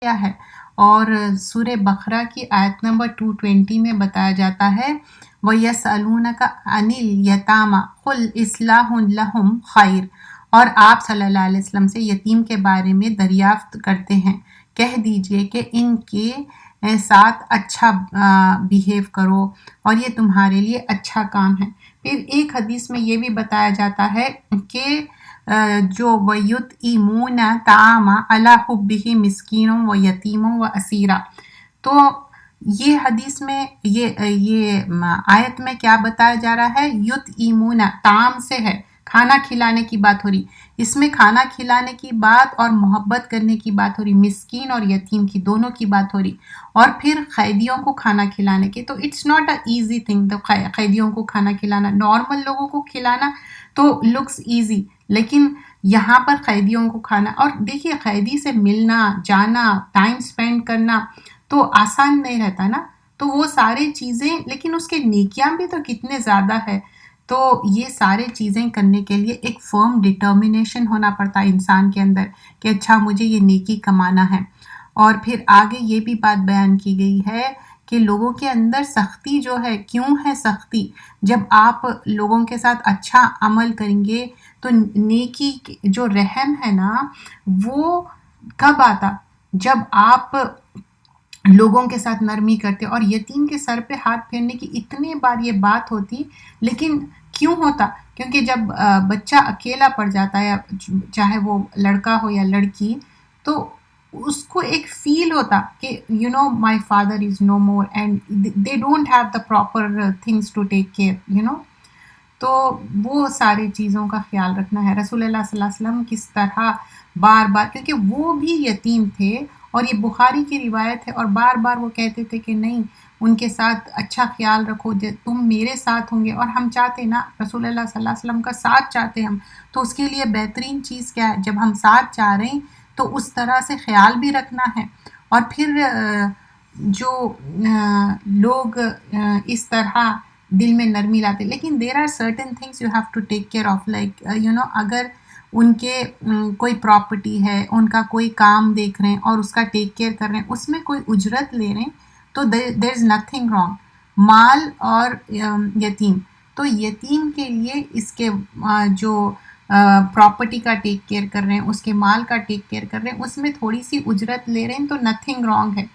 کیا ہے؟ اور سورہ بقرہ کی آیت نمبر 220 میں بتایا جاتا ہے وَيَسْأَلُونَكَ عَنِ الْيَتَامَى قُلْ إِصْلَاحٌ لَهُمْ خَيْرٌ، اور آپ صلی اللہ علیہ وسلم سے یتیم کے بارے میں دریافت کرتے ہیں، کہہ دیجئے کہ ان کے ساتھ اچھا بیہیو کرو اور یہ تمہارے لیے اچھا کام ہے۔ پھر ایک حدیث میں یہ بھی بتایا جاتا ہے کہ جو وَيُطْعِمُونَ الطَّعَامَ عَلَىٰ حُبِّهِ مِسْكِینًا وَیَتِیمًا وَأَسِیرًا۔ تو یہ حدیث میں یہ آیت میں کیا بتایا جا رہا ہے؟ یطعمون، طعام سے ہے، کھانا کھلانے کی بات ہو رہی، اس میں کھانا کھلانے کی بات اور محبت کرنے کی بات ہو رہی، مسکین اور یتیم کی دونوں کی بات ہو رہی، اور پھر قیدیوں کو کھانا کھلانے کی۔ تو it's not a easy thing, تو قیدیوں کو کھانا کھلانا، نارمل لوگوں کو کھلانا تو لکس ایزی، لیکن یہاں پر قیدیوں کو کھانا، اور دیکھیے قیدی سے ملنا جانا ٹائم سپینڈ کرنا تو آسان نہیں رہتا نا، تو وہ ساری چیزیں، لیکن اس کے نیکیاں بھی تو کتنے زیادہ ہے۔ تو یہ سارے چیزیں کرنے کے لیے ایک فرم ڈٹرمنیشن ہونا پڑتا ہے انسان کے اندر کہ اچھا مجھے یہ نیکی کمانا ہے۔ اور پھر آگے یہ بھی بات بیان کی گئی ہے کہ لوگوں کے اندر سختی جو ہے، کیوں ہے سختی؟ جب آپ لوگوں کے ساتھ اچھا عمل کریں گے تو نیکی جو رحم ہے نا، وہ کب آتا؟ جب آپ لوگوں کے ساتھ نرمی کرتے، اور یتیم کے سر پہ ہاتھ پھیرنے کی اتنے بار یہ بات ہوتی، لیکن کیوں ہوتا؟ کیونکہ جب بچہ اکیلا پڑ جاتا ہے، چاہے وہ لڑکا ہو یا لڑکی، تو اس کو ایک فیل ہوتا کہ my father is no more and they don't have the proper things to take care تو وہ ساری چیزوں کا خیال رکھنا ہے۔ رسول اللہ صلی اللہ علیہ وسلم کس طرح بار بار، کیونکہ وہ بھی یتیم تھے اور یہ بخاری کی روایت ہے، اور بار بار وہ کہتے تھے کہ نہیں، ان کے ساتھ اچھا خیال رکھو، تم میرے ساتھ ہوں گے، اور ہم چاہتے نا رسول اللہ صلی اللہ علیہ وسلم کا ساتھ چاہتے ہم، تو اس کے لیے بہترین چیز کیا ہے؟ جب ہم ساتھ چاہ رہے ہیں تو اس طرح سے خیال بھی رکھنا ہے۔ اور پھر جو لوگ اس طرح دل میں نرمی لاتے، لیکن there are certain things you have to take care of, like اگر ان کے کوئی پراپرٹی ہے، ان کا کوئی کام دیکھ رہے ہیں اور اس کا ٹیک کیئر کر رہے ہیں، اس میں کوئی اجرت لے رہے ہیں تو دیر از نتھنگ رانگ۔ مال اور یتیم، تو یتیم کے لیے اس کے جو پراپرٹی کا ٹیک کیئر کر رہے ہیں، اس کے مال کا ٹیک کیئر کر رہے ہیں، اس میں تھوڑی سی اجرت لے رہے ہیں تو نتھنگ رانگ ہے،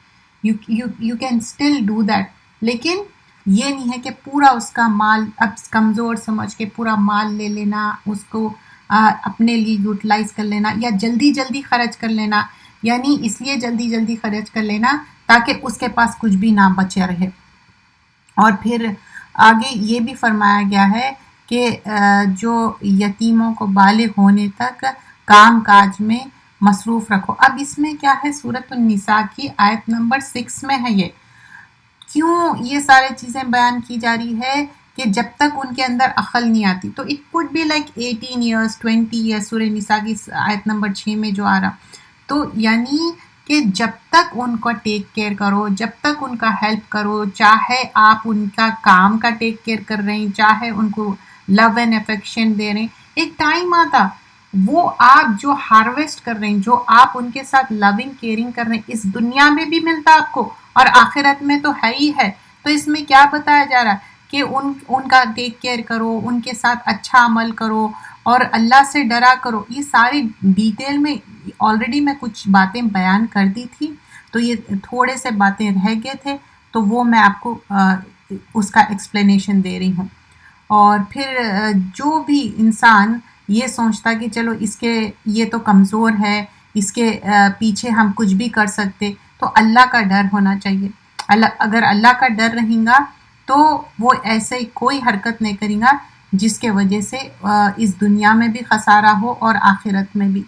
you can still do that. لیکن یہ نہیں ہے کہ پورا اس کا مال اب کمزور سمجھ کے پورا مال لے لینا، اس کو اپنے لیے یوٹیلائز کر لینا، یا جلدی جلدی خرچ کر لینا، یعنی اس لیے جلدی جلدی خرچ کر لینا تاکہ اس کے پاس کچھ بھی نہ بچے رہے۔ اور پھر آگے یہ بھی فرمایا گیا ہے کہ جو یتیموں کو بالغ ہونے تک کام کاج میں مصروف رکھو۔ اب اس میں کیا ہے؟ سورۃ النساء کی آیت نمبر 6 میں ہے یہ۔ کیوں یہ سارے چیزیں بیان کی جا رہی ہے؟ کہ جب تک ان کے اندر عقل نہیں آتی، تو it could be like 18 years 20 years, سورہ نساء کی آیت نمبر 6 میں جو آ رہا، تو یعنی کہ جب تک ان کا ٹیک کیئر کرو، جب تک ان کا ہیلپ کرو، چاہے آپ ان کا کام کا ٹیک کیئر کر رہے ہیں، چاہے ان کو لو اینڈ افیکشن دے رہے ہیں، ایک ٹائم آتا وہ آپ جو ہارویسٹ کر رہے ہیں، جو آپ ان کے ساتھ لونگ کیئرنگ کر رہے ہیں، اس دنیا میں بھی ملتا آپ کو اور آخرت میں تو ہے ہی ہے۔ تو اس میں کیا بتایا جا رہا ہے کہ ان کا ٹیک کیئر کرو، ان کے ساتھ اچھا عمل کرو اور اللہ سے ڈرا کرو۔ یہ ساری ڈیٹیل میں آلریڈی میں کچھ باتیں بیان کر دی تھی، تو یہ تھوڑے سے باتیں رہ گئے تھے، تو وہ میں آپ کو اس کا ایکسپلینیشن دے رہی ہوں۔ اور پھر جو بھی انسان یہ سوچتا کہ چلو اس کے یہ تو کمزور ہے، اس کے پیچھے ہم کچھ بھی کر سکتے، تو اللہ کا ڈر ہونا چاہیے۔ اگر اللہ کا ڈر رہیں گا تو وہ ایسے کوئی حرکت نہیں کریں گا جس کے وجہ سے اس دنیا میں بھی خسارہ ہو اور آخرت میں بھی،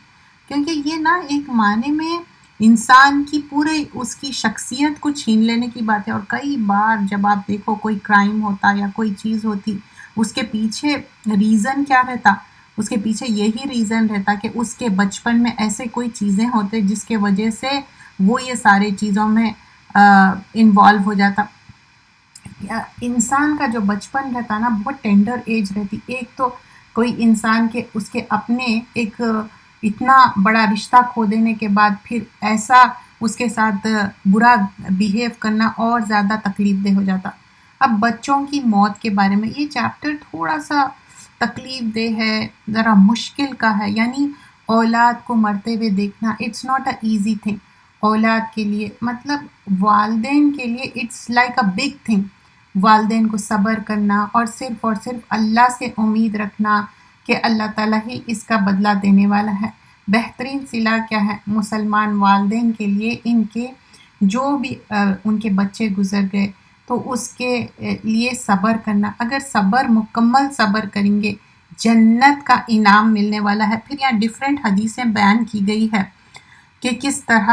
کیونکہ یہ نا ایک معنی میں انسان کی پورے اس کی شخصیت کو چھین لینے کی بات ہے۔ اور کئی بار جب آپ دیکھو کوئی کرائم ہوتا یا کوئی چیز ہوتی، اس کے پیچھے ریزن کیا رہتا؟ اس کے پیچھے یہی ریزن رہتا کہ اس کے بچپن میں ایسے کوئی چیزیں ہوتے جس کے وجہ سے وہ یہ سارے چیزوں میں انوالو ہو جاتا۔ انسان کا جو بچپن رہتا نا، بہت ٹینڈر ایج رہتی۔ ایک تو کوئی انسان کے اس کے اپنے ایک اتنا بڑا رشتہ کھو دینے کے بعد پھر ایسا اس کے ساتھ برا بیہیو کرنا اور زیادہ تکلیف دہ ہو جاتا۔ اب بچوں کی موت کے بارے میں یہ چیپٹر تھوڑا سا تکلیف دہ ہے، ذرا مشکل کا ہے، یعنی اولاد کو مرتے ہوئے دیکھنا it's not a easy thing. اولاد کے لیے مطلب والدین کے لیے it's like a big thing, والدین کو صبر کرنا اور صرف اللہ سے امید رکھنا کہ اللہ تعالیٰ ہی اس کا بدلہ دینے والا ہے۔ بہترین صلہ کیا ہے مسلمان والدین کے لیے، ان کے جو بھی ان کے بچے گزر گئے تو اس کے لیے صبر کرنا۔ اگر صبر مکمل صبر کریں گے جنت کا انعام ملنے والا ہے۔ پھر یہاں ڈیفرنٹ حدیثیں بیان کی گئی ہے کہ کس طرح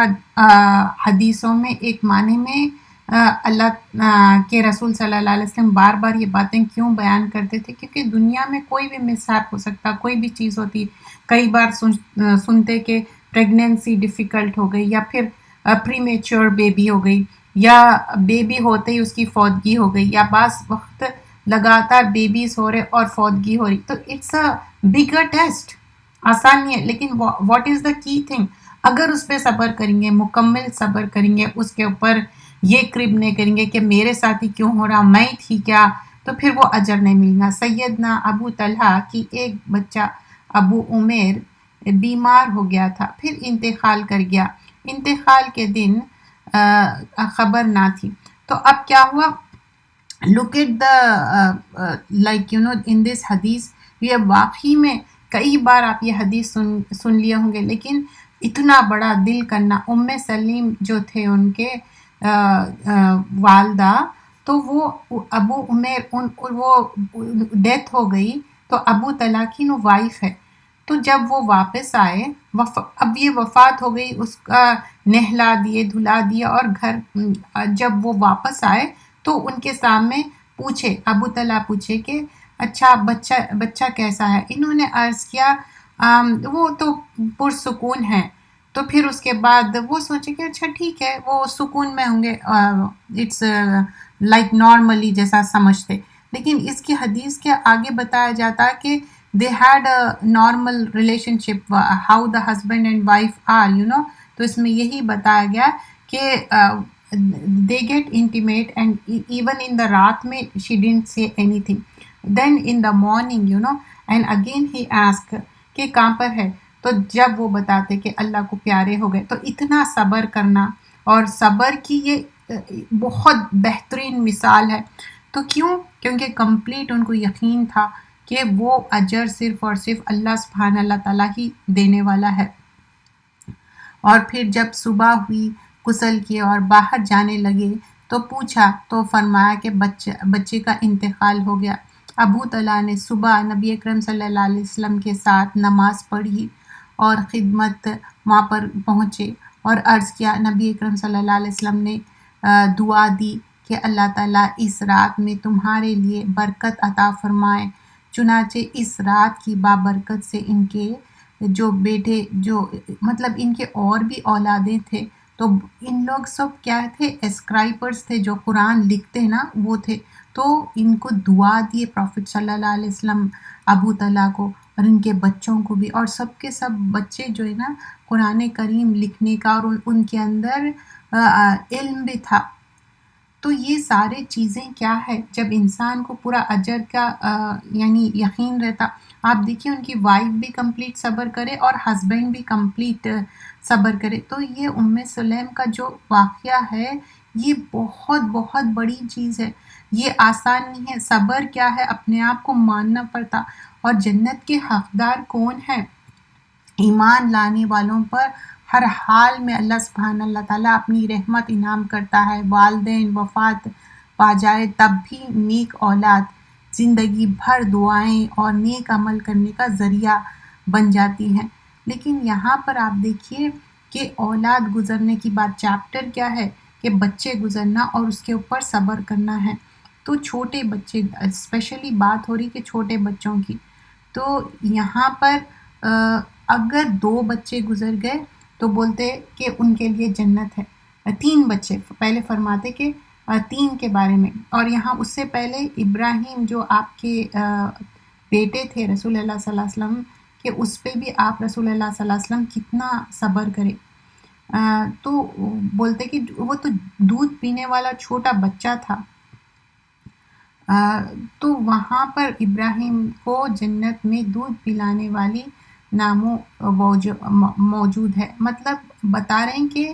حدیثوں میں ایک معنی میں اللہ کے رسول صلی اللہ علیہ وسلم بار بار یہ باتیں کیوں بیان کرتے تھے، کیونکہ دنیا میں کوئی بھی مسہیپ ہو سکتا، کوئی بھی چیز ہوتی۔ کئی بار سنتے کہ پریگنینسی ڈیفیکلٹ ہو گئی، یا پھر پری میچور بیبی ہو گئی، یا بیبی ہوتے ہی اس کی فوتگی ہو گئی، یا بعض وقت لگاتار بیبیز ہو رہے اور فوتگی ہو رہی۔ تو اٹس اے بگر ٹیسٹ، آسان نہیں ہے، لیکن واٹ از دا کی تھنگ، اگر اس پہ صبر کریں گے، مکمل صبر کریں گے، اس کے اوپر یہ کرب نہیں کریں گے کہ میرے ساتھ ہی کیوں ہو رہا، میں تھی کیا، تو پھر وہ اجر نہیں ملنا۔ سیدنا ابو طلحہ کی ایک بچہ ابو عمیر بیمار ہو گیا تھا، پھر انتقال کر گیا، انتقال کے دن خبر نہ تھی۔ تو اب کیا ہوا، look at the like you know in this حدیث، یہ واقعی میں کئی بار آپ یہ حدیث سن لیے ہوں گے، لیکن اتنا بڑا دل کرنا۔ ام سلیم جو تھے ان کے والدہ، تو وہ ابو عمیر وہ ڈیتھ ہو گئی، تو ابو طلحہ کی وائف ہے، تو جب وہ واپس آئے، اب یہ وفات ہو گئی، اس کا نہلا دیے دھلا دیا، اور گھر جب وہ واپس آئے تو ان کے سامنے پوچھے، ابو طلحہ پوچھے کہ اچھا بچہ کیسا ہے؟ انہوں نے عرض کیا وہ تو پرسکون ہے۔ تو پھر اس کے بعد وہ سوچے کہ اچھا ٹھیک ہے، وہ سکون میں ہوں گے، اٹس لائک نارملی جیسا سمجھتے۔ لیکن اس کی حدیث کے آگے بتایا جاتا کہ they had a normal relationship, how the husband and wife are, you know۔ تو اس میں یہی بتایا گیا کہ they get intimate and even in the رات میں she didn't say anything, then in the morning, you know, and again he asked کہ کہاں پر ہے، تو جب وہ بتاتے کہ اللہ کو پیارے ہو گئے، تو اتنا صبر کرنا، اور صبر کی یہ بہت بہترین مثال ہے۔ تو کیونکہ کمپلیٹ ان کو یقین تھا کہ وہ اجر صرف اور صرف اللہ تعالیٰ ہی دینے والا ہے۔ اور پھر جب صبح ہوئی، غسل کیے اور باہر جانے لگے تو پوچھا، تو فرمایا کہ بچے کا انتقال ہو گیا۔ ابو طلحہ نے صبح نبی اکرم صلی اللہ علیہ وسلم کے ساتھ نماز پڑھی اور خدمت وہاں پر پہنچے اور عرض کیا، نبی اکرم صلی اللہ علیہ وسلم نے دعا دی کہ اللہ تعالیٰ اس رات میں تمہارے لیے برکت عطا فرمائے۔ چنانچہ اس رات کی بابرکت سے ان کے جو بیٹے، جو مطلب ان کے اور بھی اولادیں تھے، تو ان لوگ سب کیا تھے، اسکرائبرز تھے، جو قرآن لکھتے نا وہ تھے، تو ان کو دعا دیے پروفٹ صلی اللہ علیہ وسلم ابو طلحہ کو، اور ان کے بچوں کو بھی، اور سب کے سب بچے جو ہے نا قرآن کریم لکھنے کا، اور ان کے اندر علم بھی تھا۔ تو یہ سارے چیزیں کیا ہے، جب انسان کو پورا اجر کا یعنی یقین رہتا۔ آپ دیکھیے ان کی وائف بھی کمپلیٹ صبر کرے اور ہسبینڈ بھی کمپلیٹ صبر کرے، تو یہ ام سلیم کا جو واقعہ ہے یہ بہت بہت بڑی چیز ہے، یہ آسان نہیں ہے۔ صبر کیا ہے، اپنے آپ کو ماننا پڑتا۔ اور جنت کے حقدار کون ہیں؟ ایمان لانے والوں پر ہر حال میں اللہ سبحانہ اللہ تعالیٰ اپنی رحمت انعام کرتا ہے۔ والدین وفات پا جائے تب بھی نیک اولاد زندگی بھر دعائیں اور نیک عمل کرنے کا ذریعہ بن جاتی ہیں۔ لیکن یہاں پر آپ دیکھیے کہ اولاد گزرنے کی بات، چیپٹر کیا ہے کہ بچے گزرنا اور اس کے اوپر صبر کرنا ہے۔ تو چھوٹے بچے، اسپیشلی بات ہو رہی کہ چھوٹے بچوں کی، تو یہاں پر اگر 2 بچے گزر گئے تو بولتے کہ ان کے لیے جنت ہے۔ 3 بچے پہلے فرماتے کہ 3 کے بارے میں، اور یہاں اس سے پہلے ابراہیم جو آپ کے بیٹے تھے رسول اللہ صلی اللہ علیہ وسلم، کہ اس پہ بھی آپ رسول اللہ صلی اللہ علیہ وسلم کتنا صبر کرے۔ تو بولتے کہ وہ تو دودھ پینے والا چھوٹا بچہ تھا۔ تو وہاں پر ابراہیم کو جنت میں دودھ پلانے والی ناموں موجود ہے۔ مطلب بتا رہے ہیں کہ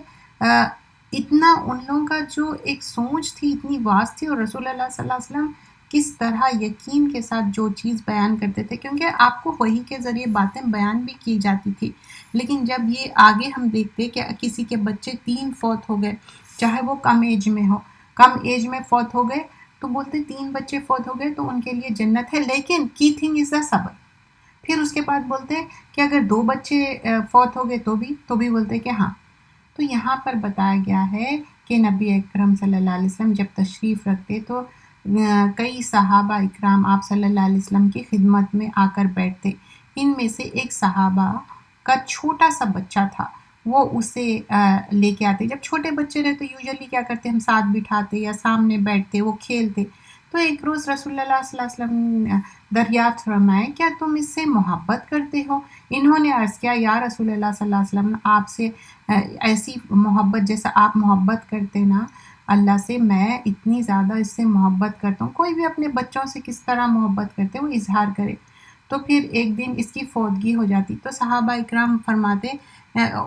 اتنا ان لوگوں کا جو ایک سوچ تھی اتنی واس تھی، اور رسول اللہ صلی اللہ علیہ وسلم کس طرح یقین کے ساتھ جو چیز بیان کرتے تھے، کیونکہ آپ کو وحی کے ذریعے باتیں بیان بھی کی جاتی تھی، لیکن جب یہ آگے ہم دیکھتے کہ کسی کے بچے 3 فوت ہو گئے، چاہے وہ کم ایج میں ہو، کم ایج میں فوت ہو گئے، تو بولتے 3 بچے فوت ہو گئے تو ان کے لیے جنت ہے، لیکن کی تھنگ از دا صبر۔ پھر اس کے بعد بولتے کہ اگر 2 بچے فوت ہو گئے تو بھی بولتے کہ ہاں۔ تو یہاں پر بتایا گیا ہے کہ نبی اکرم صلی اللہ علیہ وسلم جب تشریف رکھتے تو کئی صحابہ اکرام آپ صلی اللہ علیہ وسلم کی خدمت میں آ کر بیٹھتے۔ ان میں سے ایک صحابہ کا چھوٹا سا بچہ تھا، وہ اسے لے کے آتے۔ جب چھوٹے بچے رہتے یوزلی کیا کرتے، ہم ساتھ بٹھاتے یا سامنے بیٹھتے، وہ کھیلتے۔ تو ایک روز رسول اللہ صلی اللہ علیہ وسلم نے دریافت فرمائے، کیا تم اس سے محبت کرتے ہو؟ انہوں نے عرض کیا، یا رسول اللہ صلی اللہ علیہ وسلم، آپ سے ایسی محبت جیسا آپ محبت کرتے نا اللہ سے، میں اتنی زیادہ اس سے محبت کرتا ہوں۔ کوئی بھی اپنے بچوں سے کس طرح محبت کرتے وہ اظہار کرے۔ تو پھر ایک دن اس کی فوتگی ہو جاتی، تو صحابہ اکرام فرماتے،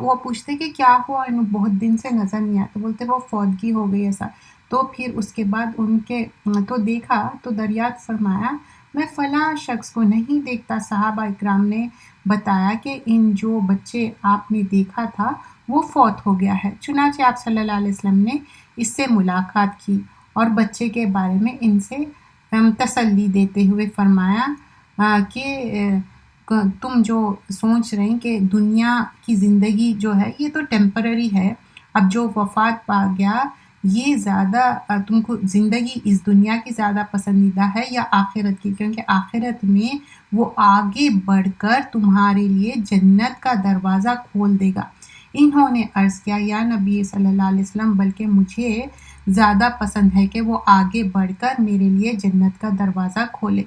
وہ پوچھتے کہ کیا ہوا، انہوں بہت دن سے نظر نہیں آیا، تو بولتے وہ فوتگی ہو گئی ایسا۔ تو پھر اس کے بعد ان کے تو دیکھا تو دریافت فرمایا، میں فلاں شخص کو نہیں دیکھتا۔ صحابہ اکرام نے بتایا کہ ان جو بچے آپ نے دیکھا تھا وہ فوت ہو گیا ہے۔ چنانچہ آپ صلی اللہ علیہ وسلم نے اس سے ملاقات کی اور بچے کے بارے میں ان سے تسلی دیتے ہوئے فرمایا کہ تم جو سوچ رہے ہیں کہ دنیا کی زندگی جو ہے یہ تو ٹیمپرری ہے، اب جو وفات پا گیا یہ زیادہ تم کو زندگی اس دنیا کی زیادہ پسندیدہ ہے یا آخرت کی، کیونکہ آخرت میں وہ آگے بڑھ کر تمہارے لیے جنت کا دروازہ کھول دے گا۔ انہوں نے عرض کیا، یا نبی صلی اللہ علیہ وسلم، بلکہ مجھے زیادہ پسند ہے کہ وہ آگے بڑھ کر میرے لیے جنت کا دروازہ کھولے۔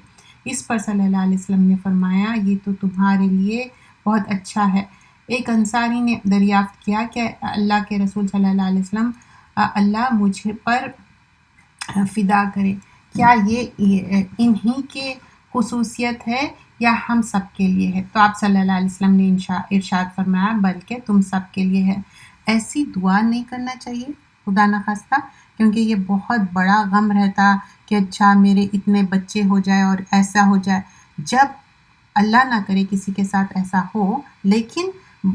اس پر صلی اللہ علیہ وسلم نے فرمایا، یہ تو تمہارے لیے بہت اچھا ہے۔ ایک انصاری نے دریافت کیا کہ اللہ کے رسول صلی اللہ علیہ وسلم، اللہ مجھ پر فدا کرے، کیا یہ انہی کے خصوصیت ہے یا ہم سب کے لیے ہے؟ تو آپ صلی اللہ علیہ وسلم نے ارشاد فرمایا، بلکہ تم سب کے لیے ہے۔ ایسی دعا نہیں کرنا چاہیے خدا نخواستہ، کیونکہ یہ بہت بڑا غم رہتا کہ اچھا میرے اتنے بچے ہو جائے اور ایسا ہو جائے۔ جب اللہ نہ کرے کسی کے ساتھ ایسا ہو، لیکن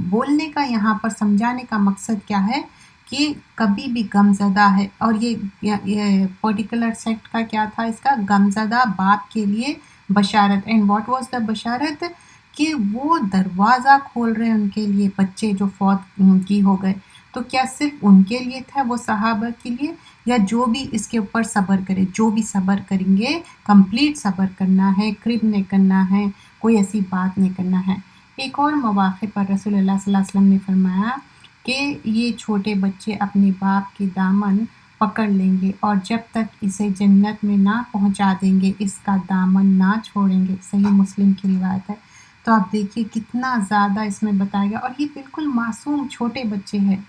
بولنے کا یہاں پر سمجھانے کا مقصد کیا ہے کہ کبھی بھی غم زدہ ہے، اور یہ پرٹیکولر سیکٹ کا کیا تھا، اس کا غم زدہ باپ کے لیے بشارت۔ اینڈ واٹ واز دا بشارت؟ کہ وہ دروازہ کھول رہے ہیں ان کے لیے، بچے جو فوت کی ہو گئے، تو کیا صرف ان کے لیے تھا، وہ صحابہ کے لیے، یا جو بھی اس کے اوپر صبر کرے، جو بھی صبر کریں گے کمپلیٹ صبر کرنا ہے، کرب نہیں کرنا ہے، کوئی ایسی بات نہیں کرنا ہے۔ ایک اور مواقع پر رسول اللہ صلی اللہ علیہ وسلم نے فرمایا کہ یہ چھوٹے بچے اپنے باپ کے دامن پکڑ لیں گے، اور جب تک اسے جنت میں نہ پہنچا دیں گے اس کا دامن نہ چھوڑیں گے۔ صحیح مسلم کی روایت ہے۔ تو آپ دیکھیے کتنا زیادہ اس میں بتایا گیا، اور یہ بالکل معصوم چھوٹے بچے ہیں۔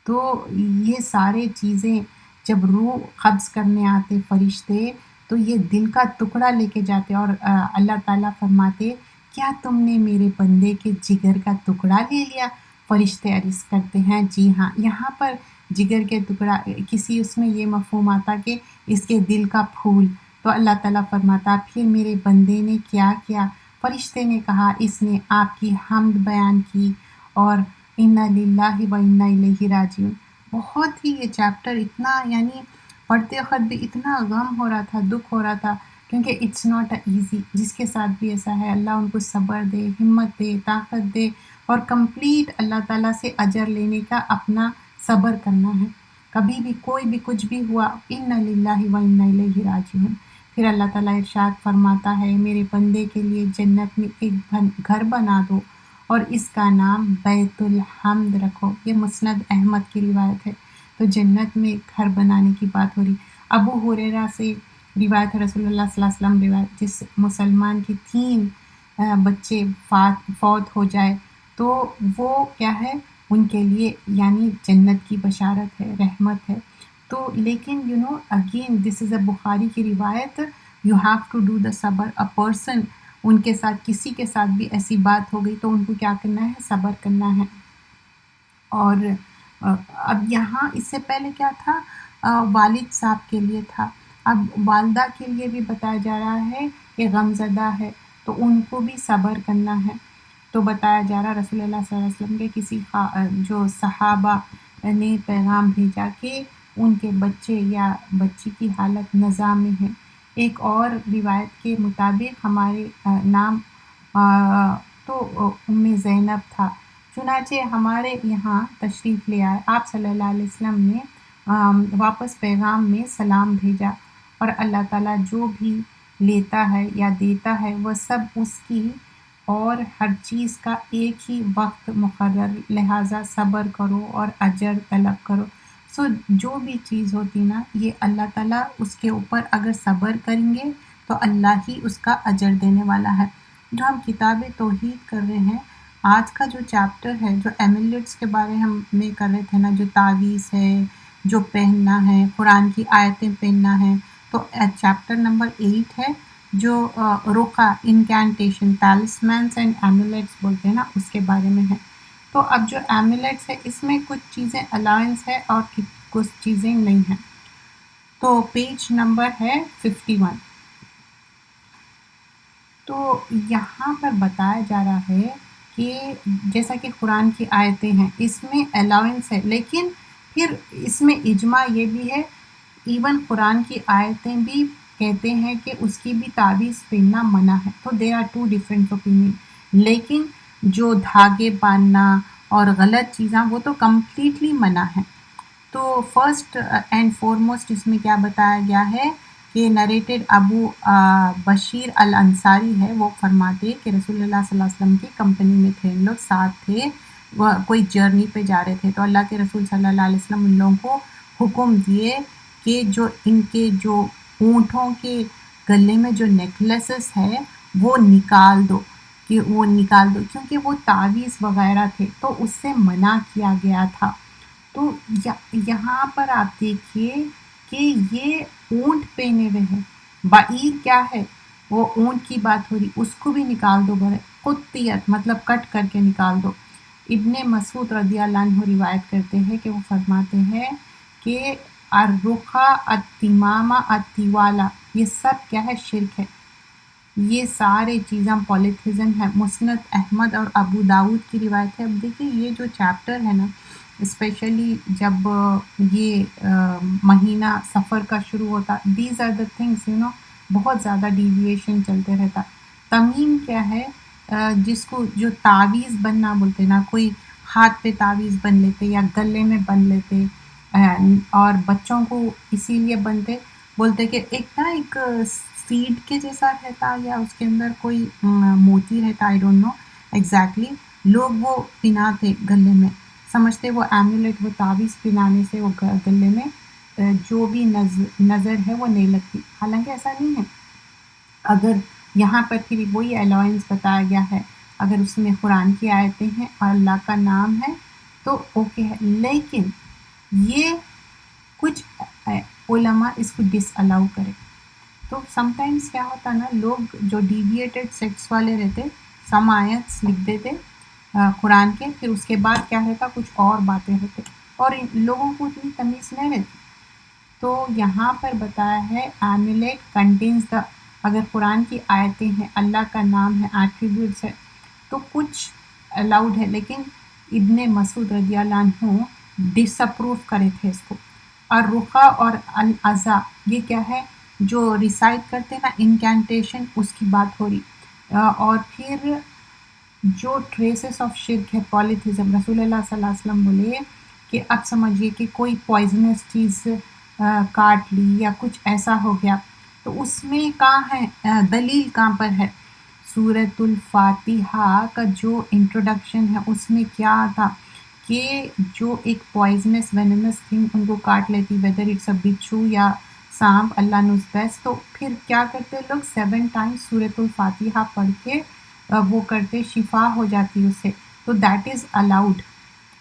تو یہ سارے چیزیں جب روح قبض کرنے آتے فرشتے، تو یہ دل کا ٹکڑا لے کے جاتے، اور اللہ تعالیٰ فرماتے، کیا تم نے میرے بندے کے جگر کا ٹکڑا لے لیا؟ فرشتے عرض کرتے ہیں، جی ہاں۔ یہاں پر جگر کے ٹکڑا، کسی اس میں یہ مفہوم آتا کہ اس کے دل کا پھول، تو اللہ تعالیٰ فرماتا، پھر میرے بندے نے کیا کیا؟ فرشتے نے کہا، اس نے آپ کی حمد بیان کی، اور انا للہ و انا الیہ راجعون۔ بہت ہی یہ چیپٹر اتنا، یعنی پڑھتے وقت بھی اتنا غم ہو رہا تھا، دکھ ہو رہا تھا، کیونکہ اٹس ناٹ ایزی۔ جس کے ساتھ بھی ایسا ہے، اللہ ان کو صبر دے، ہمت دے، طاقت دے، اور کمپلیٹ اللہ تعالیٰ سے اجر لینے کا اپنا صبر کرنا ہے۔ کبھی بھی کوئی بھی کچھ بھی ہوا، انا للہ و انا الیہ راجعون۔ پھر اللہ تعالیٰ ارشاد فرماتا ہے، میرے بندے کے لیے جنت میں ایک گھر بنا دو، اور اس کا نام بیت الحمد رکھو۔ یہ مسند احمد کی روایت ہے۔ تو جنت میں گھر بنانے کی بات ہو رہی۔ ابو ہریرہ سے روایت ہے، رسول اللہ صلی اللہ علیہ وسلم روایت، جس مسلمان کی 3 بچے فوت ہو جائے تو وہ کیا ہے، ان کے لیے یعنی جنت کی بشارت ہے، رحمت ہے۔ تو لیکن اگین دس از اے بخاری کی روایت، you have to do the sabr. A person, ان کے ساتھ کسی کے ساتھ بھی ایسی بات ہو گئی تو ان کو کیا کرنا ہے؟ صبر کرنا ہے۔ اور اب یہاں اس سے پہلے کیا تھا؟ والد صاحب کے لیے تھا، اب والدہ کے لیے بھی بتایا جا رہا ہے کہ غم زدہ ہے تو ان کو بھی صبر کرنا ہے۔ تو بتایا جا رہا رسول اللہ صلی اللہ علیہ وسلم کے کسی جو صحابہ نے پیغام بھیجا کہ ان کے بچے یا بچی کی حالت نزا میں ہے۔ ایک اور روایت کے مطابق ہمارے نام تو ام زینب تھا، چنانچہ ہمارے یہاں تشریف لے آئے۔ آپ صلی اللہ علیہ وسلم نے واپس پیغام میں سلام بھیجا، اور اللہ تعالیٰ جو بھی لیتا ہے یا دیتا ہے وہ سب اس کی، اور ہر چیز کا ایک ہی وقت مقرر، لہٰذا صبر کرو اور اجر طلب کرو۔ سو جو بھی چیز ہوتی نا، یہ اللہ تعالیٰ اس کے اوپر اگر صبر کریں گے تو اللہ ہی اس کا اجر دینے والا ہے۔ جو ہم کتاب توحید کر رہے ہیں، آج کا جو چیپٹر ہے، جو ایملیٹس کے بارے میں کر رہے تھے نا، جو تعویذ ہے، جو پہننا ہے، قرآن کی آیتیں پہننا ہے، تو چیپٹر نمبر 8 ہے جو رقیہ، انکینٹیشن، ٹیلسمینس اینڈ ایمولیٹس بولتے ہیں نا، اس کے بارے میں ہے۔ تو اب جو ایمولیٹس ہے اس میں کچھ چیزیں الاؤنس ہے اور کچھ چیزیں نہیں ہیں۔ تو پیج نمبر ہے 51۔ تو یہاں پر بتایا جا رہا ہے کہ جیسا کہ قرآن کی آیتیں ہیں اس میں الاؤنس ہے، لیکن پھر اس میں اجماع یہ بھی ہے، ایون قرآن کی آیتیں بھی کہتے ہیں کہ اس کی بھی تعویذ پہننا منع ہے۔ تو there are two different opinion, لیکن جو دھاگے باندھنا اور غلط چیزاں وہ تو کمپلیٹلی منع ہے۔ تو فرسٹ اینڈ فورموسٹ اس میں کیا بتایا گیا ہے کہ نریٹڈ ابو بشیر الانصاری ہے، وہ فرماتے کہ رسول اللہ صلی اللہ علیہ وسلم کی کمپنی میں تھے، ان لوگ ساتھ تھے، وہ کوئی جرنی پہ جا رہے تھے، تو اللہ کے رسول صلی اللہ علیہ وسلم ان لوگوں کو حکم دیے کہ جو ان کے جو اونٹوں کے گلے میں جو نیکلسز ہے وہ نکال دو، کہ وہ نکال دو، کیونکہ وہ تعویذ وغیرہ تھے تو اس سے منع کیا گیا تھا۔ تو یہاں پر آپ دیکھیے کہ یہ اونٹ پہنے ہوئے ہیں، بعیر کیا ہے؟ وہ اونٹ کی بات ہو رہی، اس کو بھی نکال دو، بڑے قطیت مطلب کٹ کر کے نکال دو۔ ابن مسعود رضی اللہ عنہ روایت کرتے ہیں کہ وہ فرماتے ہیں کہ الرقیٰ التمامہ الطوالہ، یہ سب کیا ہے؟ شرک ہے۔ یہ سارے چیزیں پولیتھزم ہے۔ مسند احمد اور ابو داود کی روایت ہے۔ اب دیکھیے یہ جو چیپٹر ہے نا، اسپیشلی جب یہ مہینہ سفر کا شروع ہوتا، دیز آر دا تھنگس بہت زیادہ ڈیویشن چلتے رہتا۔ تمیم کیا ہے؟ جس کو جو تعویذ بننا بولتے نا، کوئی ہاتھ پہ تعویذ بن لیتے یا گلے میں بن لیتے، اور بچوں کو اسی لیے بنتے، بولتے کہ ایک سیڈ کے جیسا رہتا یا اس کے اندر کوئی موتی رہتا، آئی ڈونٹ نو ایگزیکٹلی، لوگ وہ پہناتے گلے میں، سمجھتے وہ ایمولیٹ، وہ تعویذ پہنانے سے وہ گلے میں جو بھی نظر ہے وہ نہیں لگتی، حالانکہ ایسا نہیں ہے۔ اگر یہاں پر پھر وہی الاؤنس بتایا گیا ہے، اگر اس میں قرآن کی آیتیں ہیں اور اللہ کا نام ہے تو اوکے ہے، لیکن یہ کچھ علماء اس کو ڈس الاؤ کرے۔ تو سم ٹائمز کیا ہوتا نا، لوگ جو ڈیویٹڈ سیکٹس والے رہتے، سم آیتس لکھ دیتے قرآن کے، پھر اس کے بعد کیا رہتا، کچھ اور باتیں رہتے، اور ان لوگوں کو اتنی تمیز نہیں رہتی۔ تو یہاں پر بتایا ہے ایمولیٹ کنٹینز دا، اگر قرآن کی آیتیں ہیں، اللہ کا نام ہے، ایٹریبیوٹس ہے، تو کچھ الاؤڈ ہے، لیکن ابن مسعود رضی اللہ عنہ ڈس اپروو کرے تھے اس کو۔ الرقیٰ اور العزا، یہ کیا ہے؟ جو ریسائٹ کرتے ہیں نا، انکینٹیشن، اس کی بات ہو رہی۔ اور پھر جو ٹریسز آف شرک ہے، پولیتھزم، رسول اللہ صلی اللہ علیہ وسلم بولے کہ اب سمجھیے کہ کوئی پوائزنس چیز کاٹ لی یا کچھ ایسا ہو گیا، تو اس میں کہاں ہے دلیل، کہاں پر ہے؟ سورۃ الفاتحہ کا جو انٹروڈکشن ہے اس میں کیا تھا کہ جو ایک پوائزنس وینمس تھنگ ان کو کاٹ لیتی، ویدر اٹس اے بچھو یا سانپ، اللہ نوز بیسٹ، تو پھر کیا کرتے لوگ 7 ٹائمز سورۃ الفاتحہ پڑھ کے وہ کرتے، شفا ہو جاتی اس سے، تو that is allowed.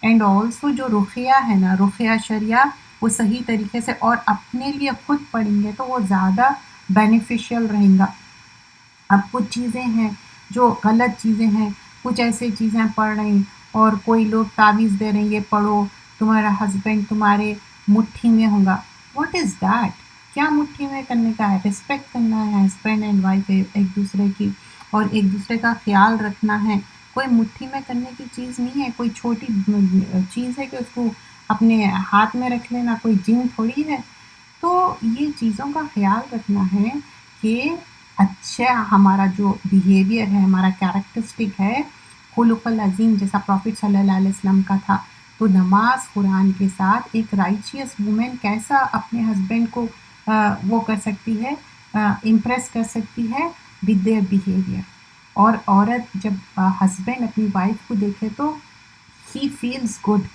And also جو رقیہ ہے نا، رقیہ شریعہ، وہ صحیح طریقے سے اور اپنے لیے خود پڑھیں گے تو وہ زیادہ بینیفیشیل رہیں گا۔ اب کچھ چیزیں ہیں جو غلط چیزیں ہیں، کچھ ایسے چیزیں پڑھ رہی اور کوئی لوگ تعویذ دے رہے ہیں یہ پڑھو تمہارا ہسبینڈ تمہارے مٹھی میں ہوگا۔ What is that? کیا مٹھی میں کرنے کا ہے؟ رسپیکٹ کرنا ہے ہسبینڈ اینڈ وائف ایک دوسرے کی، اور ایک دوسرے کا خیال رکھنا ہے۔ کوئی مٹھی میں کرنے کی چیز نہیں ہے، کوئی چھوٹی چیز ہے کہ اس کو اپنے ہاتھ میں رکھ لینا، کوئی جن تھوڑی ہے۔ تو یہ چیزوں کا خیال رکھنا ہے کہ اچھا ہمارا جو بیہیویئر ہے، ہمارا کیریکٹرسٹک ہے خلق العظیم جیسا پروفٹ صلی اللہ علیہ وسلم کا تھا۔ تو نماز قرآن کے ساتھ ایک رائچیس وومن کیسا اپنے ہسبینڈ کو وہ کر سکتی ہے، امپریس کر سکتی ہے ود دیئر بیہیویئر۔ اور عورت جب ہسبینڈ اپنی وائف کو دیکھے تو ہی فیلز گڈ،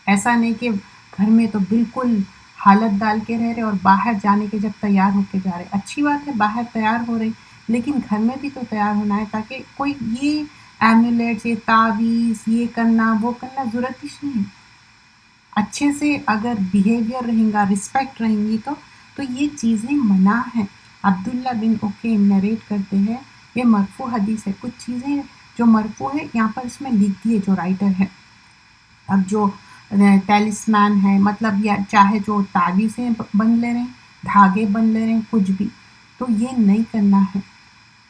ایسا نہیں کہ گھر میں تو بالکل حالت ڈال کے رہ رہے اور باہر جانے کے جب تیار ہو کے جا رہے۔ اچھی بات ہے باہر تیار ہو رہی، لیکن گھر میں بھی تو تیار ہونا ہے، تاکہ کوئی یہ ایمولیٹس، یہ تعویذ، یہ کرنا وہ کرنا ضرورت ہی نہیں ہے۔ اچھے سے اگر بیہیویئر رہیں گا، رسپیکٹ رہیں گی تو یہ چیزیں منع ہیں۔ عبداللہ بن عقیم نریٹ کرتے ہیں، یہ مرفوع حدیث ہے، کچھ چیزیں جو مرفوع ہے یہاں پر اس میں لکھ دیے جو رائٹر ہے۔ اب جو ٹیلسمین ہے، مطلب یا چاہے جو تعویذیں بن لے رہے ہیں، دھاگے بن لے رہے ہیں، کچھ بھی، تو یہ نہیں کرنا ہے۔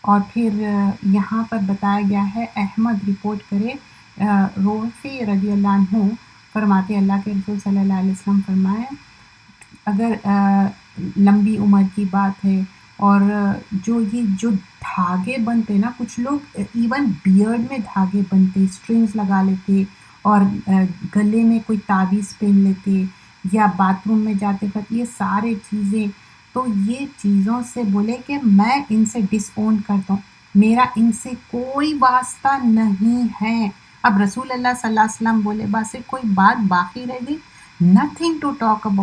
اور پھر یہاں پر بتایا گیا ہے، احمد رپورٹ کرے، روفی رضی اللہ عنہ فرماتے، اللہ کے رسول صلی اللہ علیہ وسلم فرمائے اگر لمبی عمر کی بات ہے اور جو دھاگے بنتے نا، کچھ لوگ ایون بیئرڈ میں دھاگے بنتے، اسٹرنگز لگا لیتے اور گلے میں کوئی تعویذ پہن لیتے، یا باتھ روم میں جاتے وقت، یہ سارے چیزیں، تو یہ چیزوں سے بولے کہ میں ان سے ڈس اون کرتا ہوں، میرا ان سے کوئی واسطہ نہیں ہے۔ اب رسول اللہ صلی اللہ علیہ وسلم بولے، بس کوئی بات باقی رہ گئی، nothing to talk about۔